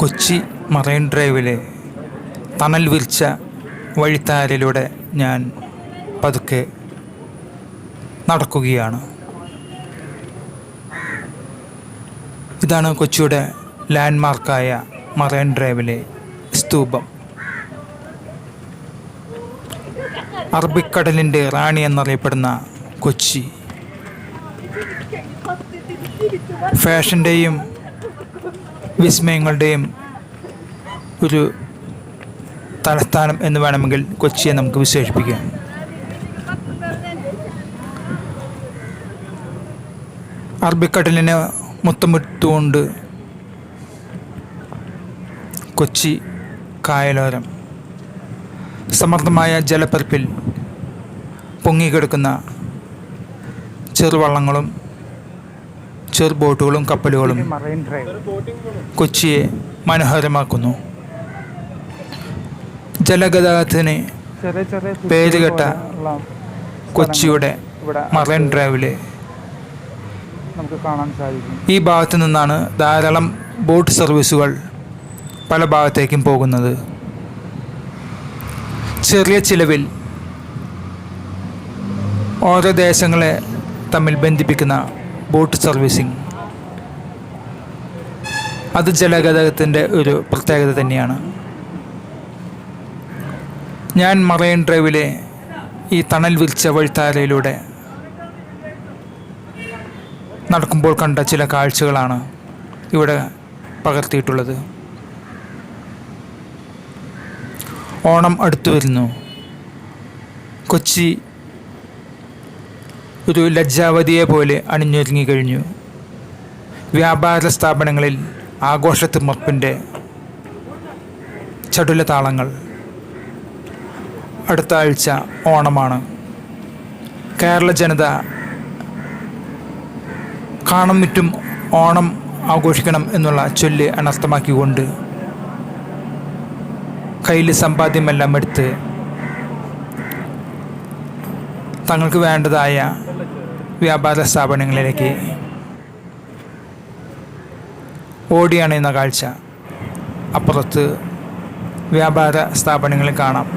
Kochi marine ഡ്രൈവിലെ തണൽ വിരിച്ച വഴിത്താരയിലൂടെ ഞാൻ പതുക്കെ നടക്കുകയാണ്. ഇതാണ് കൊച്ചിയുടെ ലാൻഡ്മാർക്കായ മറൈൻ ഡ്രൈവിലെ സ്തൂപം. അറബിക്കടലിൻ്റെ റാണി എന്നറിയപ്പെടുന്ന കൊച്ചി ഫാഷൻ്റെയും വിസ്മയങ്ങളുടെയും ഒരു തലസ്ഥാനം എന്ന് വേണമെങ്കിൽ കൊച്ചിയെ നമുക്ക് വിശേഷിപ്പിക്കാം. അറബിക്കടലിനെ മുത്തമിട്ടുകൊണ്ട് കൊച്ചി കായലോരം സമൃദ്ധമായ ജലപ്പരപ്പിൽ പൊങ്ങിക്കിടക്കുന്ന ചെറുവള്ളങ്ങളും ചെറുബോട്ടുകളും കപ്പലുകളും കൊച്ചിയെ മനോഹരമാക്കുന്നു. ജലഗതാഗതത്തിന് പേരുകെട്ട കൊച്ചിയുടെ മറൈൻ ഡ്രൈവിലെ നമുക്ക് കാണാൻ സാധിക്കും. ഈ ഭാഗത്തു നിന്നാണ് ധാരാളം ബോട്ട് സർവീസുകൾ പല ഭാഗത്തേക്കും പോകുന്നത്. ചെറിയ ചിലവിൽ ഓരോ ദേശങ്ങളെ തമ്മിൽ ബന്ധിപ്പിക്കുന്ന ബോട്ട് സർവീസിംഗ് അത് ജലഗതാഗതത്തിൻ്റെ ഒരു പ്രത്യേകത തന്നെയാണ്. ഞാൻ മറൈൻ ഡ്രൈവിലെ ഈ തണൽ വിരിച്ച വഴിത്താരയിലൂടെ നടക്കുമ്പോൾ കണ്ട ചില കാഴ്ചകളാണ് ഇവിടെ പകർത്തിയിട്ടുള്ളത്. ഓണം അടുത്തു വരുന്നു. കൊച്ചി ഒരു ലജ്ജാവതിയെ പോലെ അണിഞ്ഞൊരുങ്ങി കഴിഞ്ഞു. വ്യാപാര സ്ഥാപനങ്ങളിൽ ആഘോഷത്തിമർപ്പിൻ്റെ ചടുല താളങ്ങൾ. അടുത്ത ആഴ്ച ഓണമാണ്. കേരള ജനത കാണും മുറ്റും ഓണം ആഘോഷിക്കണം എന്നുള്ള ചൊല്ല് അനർത്ഥമാക്കിക്കൊണ്ട് കയ്യിൽ സമ്പാദ്യമെല്ലാം എടുത്ത് തങ്ങൾക്ക് വേണ്ടതായ വ്യാപാര സ്ഥാപനങ്ങളിലേക്ക് ഓടിയണയുന്ന കാഴ്ച അപ്പുറത്ത് വ്യാപാര സ്ഥാപനങ്ങളിൽ കാണാം.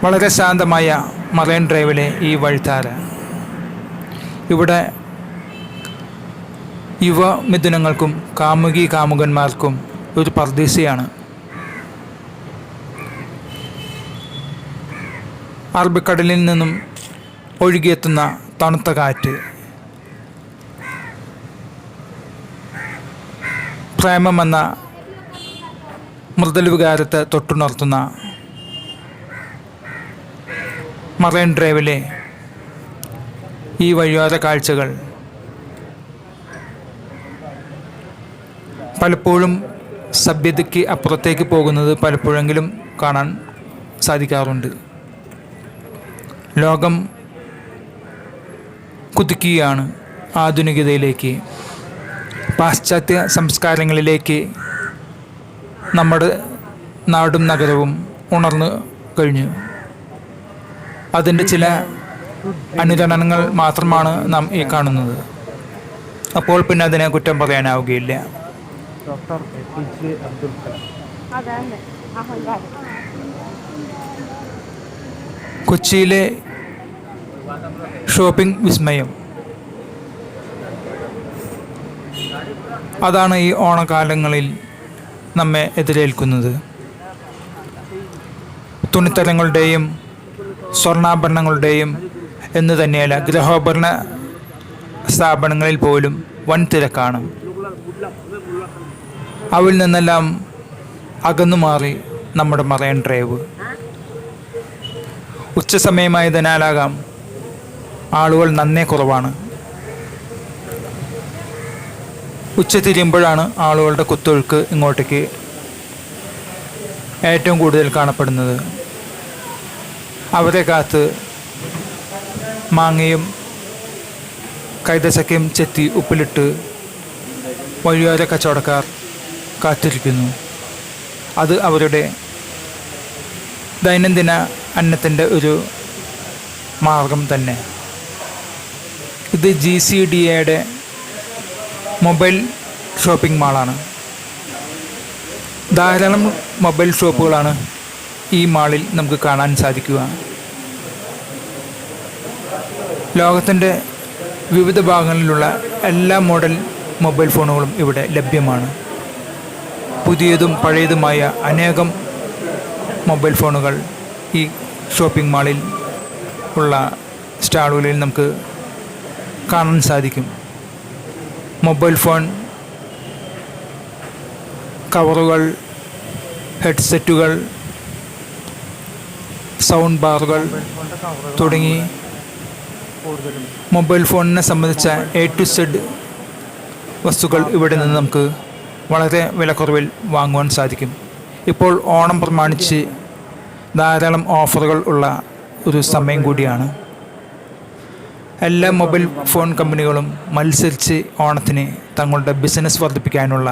വളരെ ശാന്തമായ മറൈൻ ഡ്രൈവിലെ ഈ വഴിത്താര ഇവിടെ യുവമിഥുനങ്ങൾക്കും കാമുകന്മാർക്കും ഒരു പർദീസയാണ്. അറബിക്കടലിൽ നിന്നും ഒഴുകിയെത്തുന്ന തണുത്ത കാറ്റ് പ്രേമമെന്ന മൃദുല വികാരത്തെ തൊട്ടുണർത്തുന്ന മറൈൻ ഡ്രൈവിലെ ഈ വഴിയോര കാഴ്ചകൾ പലപ്പോഴും സഭ്യതയ്ക്ക് അപ്പുറത്തേക്ക് പോകുന്നത് പലപ്പോഴെങ്കിലും കാണാൻ സാധിക്കാറുണ്ട്. ലോകം കുതിക്കുകയാണ് ആധുനികതയിലേക്ക്, പാശ്ചാത്യ സംസ്കാരങ്ങളിലേക്ക്. നമ്മുടെ നാടും നഗരവും ഉണർന്നു കഴിഞ്ഞു. അതിൻ്റെ ചില അനുരണനങ്ങൾ മാത്രമാണ് നാം ഈ കാണുന്നത്. അപ്പോൾ പിന്നെ അതിനെ കുറ്റം പറയാനാവുകയില്ല. Doctor APJ Abdul Kalam. കൊച്ചിയിലെ ഷോപ്പിംഗ് വിസ്മയം അതാണ് ഈ ഓണക്കാലങ്ങളിൽ നമ്മെ എതിരേൽക്കുന്നത്. തുണിത്തരങ്ങളുടെയും സ്വർണ്ണാഭരണങ്ങളുടെയും എന്ന് തന്നെയല്ല, ഗൃഹോപകരണ സ്ഥാപനങ്ങളിൽ പോലും വൻ തിരക്കാണ്. അവയിൽ നിന്നെല്ലാം അകന്നു മാറി നമ്മുടെ മറൈൻ ഡ്രൈവ്. ഉച്ചസമയമായതിനാലാകാം ആളുകൾ നന്നേ കുറവാണ്. ഉച്ചതിരിയുമ്പോഴാണ് ആളുകളുടെ കുത്തൊഴുക്ക് ഇങ്ങോട്ടേക്ക് ഏറ്റവും കൂടുതൽ കാണപ്പെടുന്നത്. അവരെ കാത്ത് മാങ്ങയും കൈതച്ചക്കയും ചെത്തി ഉപ്പിലിട്ട് വഴിയോര കച്ചവടക്കാർ കാത്തിരിക്കുന്നു. അത് അവരുടെ ദൈനംദിന അന്നത്തിൻ്റെ ഒരു മാർഗം തന്നെ. ഇത് GCDAയുടെ മൊബൈൽ ഷോപ്പിംഗ് മാളാണ്. ധാരാളം മൊബൈൽ ഷോപ്പുകളാണ് ഈ മാളിൽ നമുക്ക് കാണാൻ സാധിക്കുക. ലോകത്തിൻ്റെ വിവിധ ഭാഗങ്ങളിലുള്ള എല്ലാ മോഡൽ മൊബൈൽ ഫോണുകളും ഇവിടെ ലഭ്യമാണ്. പുതിയതും പഴയതുമായ അനേകം മൊബൈൽ ഫോണുകൾ ഈ ഷോപ്പിംഗ് മാളിൽ ഉള്ള സ്റ്റാളുകളിൽ നമുക്ക് കാണാൻ സാധിക്കും. മൊബൈൽ ഫോൺ കവറുകൾ, ഹെഡ്സെറ്റുകൾ, സൗണ്ട് ബാറുകൾ തുടങ്ങി മൊബൈൽ ഫോണിനെ സംബന്ധിച്ച A to Z വസ്തുക്കൾ ഇവിടെ നിന്ന് നമുക്ക് വളരെ വിലക്കുറവിൽ വാങ്ങുവാൻ സാധിക്കും. ഇപ്പോൾ ഓണം പ്രമാണിച്ച് ധാരാളം ഓഫറുകൾ ഉള്ള ഒരു സമയം കൂടിയാണ്. എല്ലാ മൊബൈൽ ഫോൺ കമ്പനികളും മത്സരിച്ച് ഓണത്തിന് തങ്ങളുടെ ബിസിനസ് വർദ്ധിപ്പിക്കാനുള്ള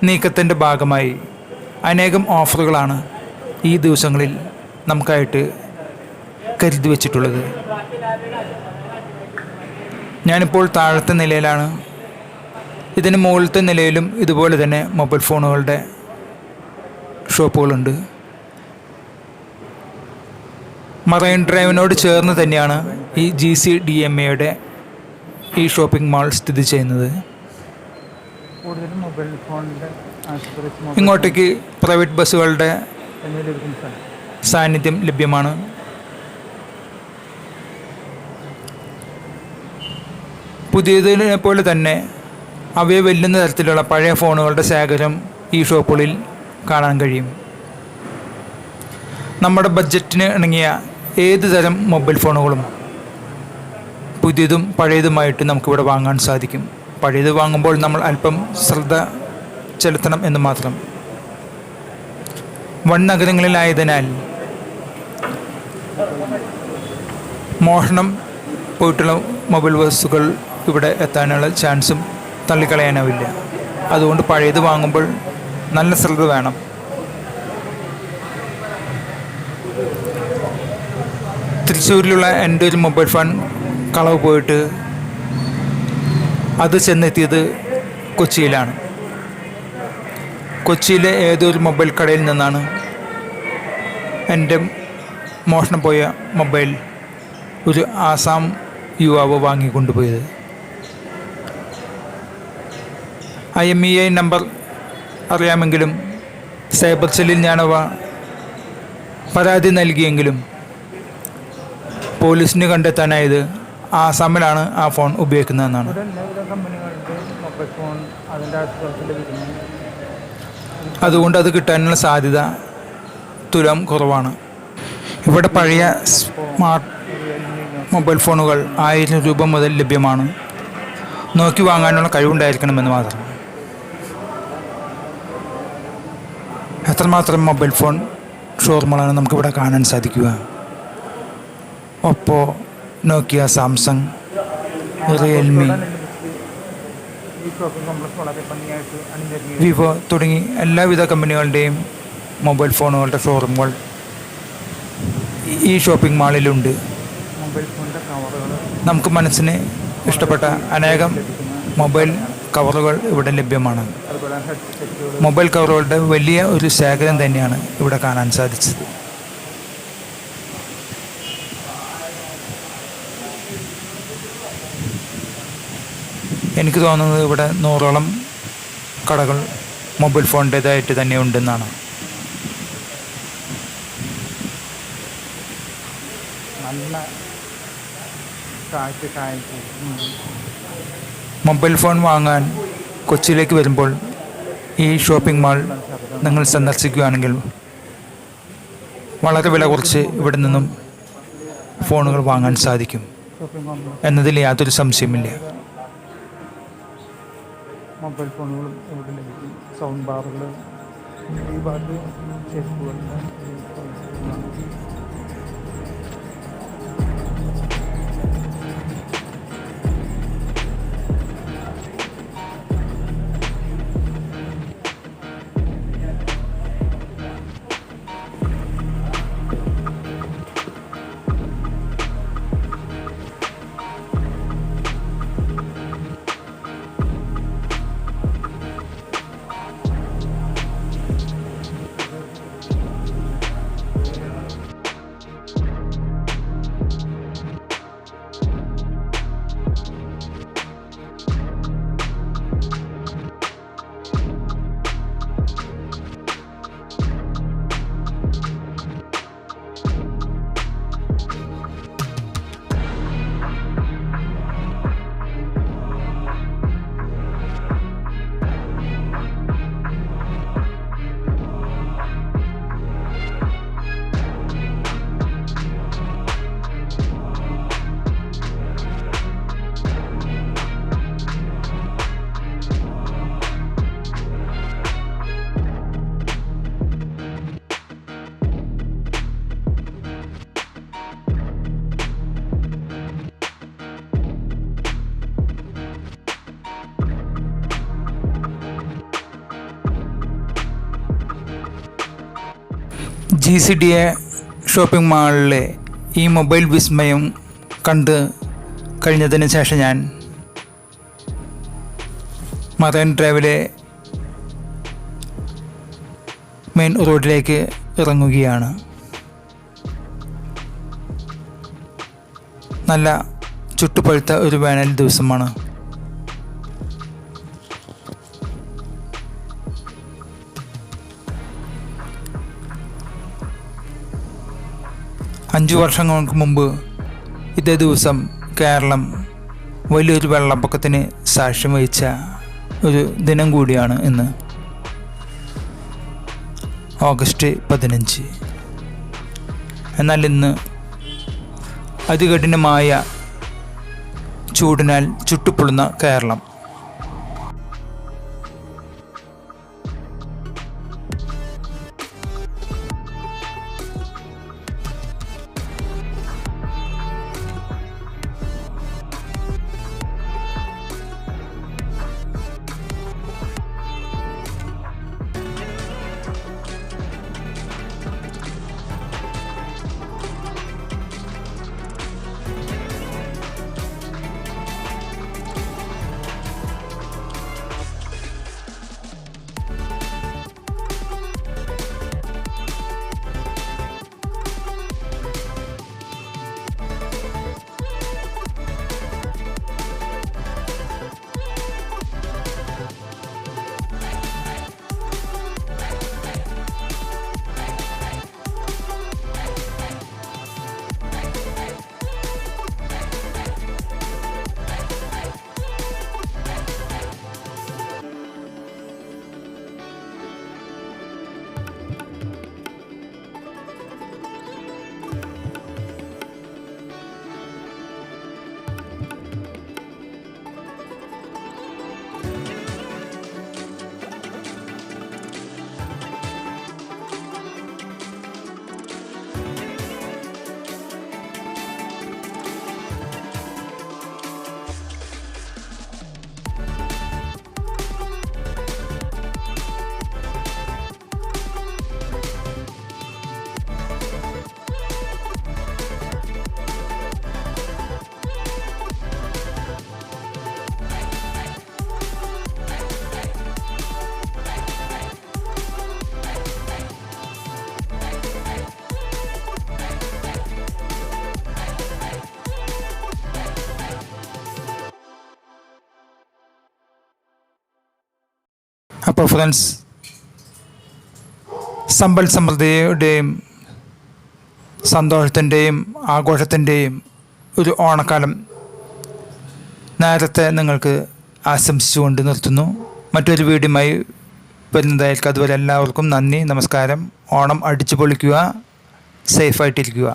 നീക്കത്തിൻ്റെ ഭാഗമായി അനേകം ഓഫറുകളാണ് ഈ ദിവസങ്ങളിൽ നമുക്കായിട്ട് കരുതി വച്ചിട്ടുള്ളത്. ഞാനിപ്പോൾ താഴത്തെ നിലയിലാണ്. ഇതിന് മുകളിലത്തെ നിലയിലും ഇതുപോലെ തന്നെ മൊബൈൽ ഫോണുകളുടെ ഷോപ്പുകളുണ്ട്. മറൈൻ ഡ്രൈവിനോട് ചേർന്ന് തന്നെയാണ് ഈ GCDMA ഈ ഷോപ്പിംഗ് മാൾ സ്ഥിതി ചെയ്യുന്നത്. ഇങ്ങോട്ടേക്ക് പ്രൈവറ്റ് ബസ്സുകളുടെ സാന്നിധ്യം ലഭ്യമാണ്. പുതിയതിനെ പോലെ തന്നെ അവയെ വെല്ലുന്ന തരത്തിലുള്ള പഴയ ഫോണുകളുടെ ശേഖരം ഈ ഷോപ്പുകളിൽ കാണാൻ കഴിയും. നമ്മുടെ ബഡ്ജറ്റിന് ഇണങ്ങിയ ഏത് തരം മൊബൈൽ ഫോണുകളും പുതിയതും പഴയതുമായിട്ട് നമുക്കിവിടെ വാങ്ങാൻ സാധിക്കും. പഴയത് വാങ്ങുമ്പോൾ നമ്മൾ അല്പം ശ്രദ്ധ ചെലുത്തണം എന്ന് മാത്രം. വൻ നഗരങ്ങളിലായതിനാൽ മോഷണം പോയിട്ടുള്ള മൊബൈൽ വസ്തുക്കൾ ഇവിടെ എത്താനുള്ള ചാൻസും തള്ളിക്കളയാനാവില്ല. അതുകൊണ്ട് പഴയത് വാങ്ങുമ്പോൾ നല്ല ശ്രദ്ധ വേണം. തൃശ്ശൂരിലുള്ള എൻ്റെ ഒരു മൊബൈൽ ഫോൺ കളവ് പോയിട്ട് അത് ചെന്നെത്തിയത് കൊച്ചിയിലാണ്. കൊച്ചിയിലെ ഏതൊരു മൊബൈൽ കടയിൽ നിന്നാണ് എൻ്റെ മോഷണം പോയ മൊബൈൽ ഒരു ആസാം യുവാവ് വാങ്ങിക്കൊണ്ടുപോയത്. IMEI നമ്പർ അറിയാമെങ്കിലും സൈബർ സെല്ലിൽ ഞാനവ പരാതി നൽകിയെങ്കിലും പോലീസിന് കണ്ടെത്താനായത് ആസാമിലാണ് ആ ഫോൺ ഉപയോഗിക്കുന്നതെന്നാണ്. അതുകൊണ്ട് അത് കിട്ടാനുള്ള സാധ്യത തുലം കുറവാണ്. ഇവിടെ പഴയ സ്മാർട്ട് മൊബൈൽ ഫോണുകൾ 1000 രൂപ മുതൽ ലഭ്യമാണ്. നോക്കി വാങ്ങാനുള്ള കഴിവുണ്ടായിരിക്കണമെന്ന് മാത്രം. എത്രമാത്രം മൊബൈൽ ഫോൺ ഷോറൂമുകളാണ് നമുക്കിവിടെ കാണാൻ സാധിക്കുക. ഒപ്പോ, നോക്കിയ, സാംസങ്, റിയൽമി, വിവോ തുടങ്ങി എല്ലാവിധ കമ്പനികളുടെയും മൊബൈൽ ഫോണുകളുടെ ഷോറൂമുകൾ ഈ ഷോപ്പിംഗ് മാളിലുണ്ട്. നമുക്ക് മനസ്സിന് ഇഷ്ടപ്പെട്ട അനേകം മൊബൈൽ കവറുകൾ ഇവിടെ ലഭ്യമാണ്. മൊബൈൽ കവറുകളുടെ വലിയ ഒരു ശേഖരം തന്നെയാണ് ഇവിടെ കാണാൻ സാധിച്ചത്. എനിക്ക് തോന്നുന്നത് ഇവിടെ 100ഓളം കടകൾ മൊബൈൽ ഫോണിൻ്റേതായിട്ട് തന്നെ ഉണ്ടെന്നാണ്. മൊബൈൽ ഫോൺ വാങ്ങാൻ കൊച്ചിയിലേക്ക് വരുമ്പോൾ ഈ ഷോപ്പിംഗ് മാൾ നിങ്ങൾ സന്ദർശിക്കുകയാണെങ്കിൽ വളരെ വില കുറച്ച് ഇവിടെ നിന്നും ഫോണുകൾ വാങ്ങാൻ സാധിക്കും എന്നതിൽ യാതൊരു സംശയമില്ല. മൊബൈൽ ഫോണുകളും ഇവിടെ ലഭിക്കും. സൗണ്ട് ബാറുകൾ, ഒരുപാട് ചെരുപ്പുകൾ. GCDA ഷോപ്പിംഗ് മാളിലെ ഈ മൊബൈൽ വിസ്മയം കണ്ട് കഴിഞ്ഞതിന് ശേഷം ഞാൻ മറൈൻ ഡ്രൈവിലെ മെയിൻ റോഡിലേക്ക് ഇറങ്ങുകയാണ്. നല്ല ചുട്ടുപഴുത്ത ഒരു വേനൽ ദിവസമാണ്. അഞ്ചു വർഷങ്ങൾക്ക് മുമ്പ് ഇതേ ദിവസം കേരളം വലിയൊരു വെള്ളപ്പൊക്കത്തിന് സാക്ഷ്യം വഹിച്ച ഒരു ദിനം കൂടിയാണ് ഇന്ന്, ഓഗസ്റ്റ് 15. എന്നാൽ ഇന്ന് അതികഠിനമായ ചൂടിനാൽ ചുട്ടുപൊള്ളുന്ന കേരളം. അപ്പോൾ ഫ്രണ്ട്സ്, സമ്പൽ സമൃദ്ധിയുടെയും സന്തോഷത്തിൻ്റെയും ആഘോഷത്തിൻ്റെയും ഒരു ഓണക്കാലം നേരത്തെ നിങ്ങൾക്ക് ആശംസിച്ചുകൊണ്ട് നിർത്തുന്നു. മറ്റൊരു വീഡിയോയുമായി വരുന്നതായിരിക്കും. അതുവരെ എല്ലാവർക്കും നന്ദി, നമസ്കാരം. ഓണം അടിച്ചു പൊളിക്കുക, സേഫായിട്ടിരിക്കുക.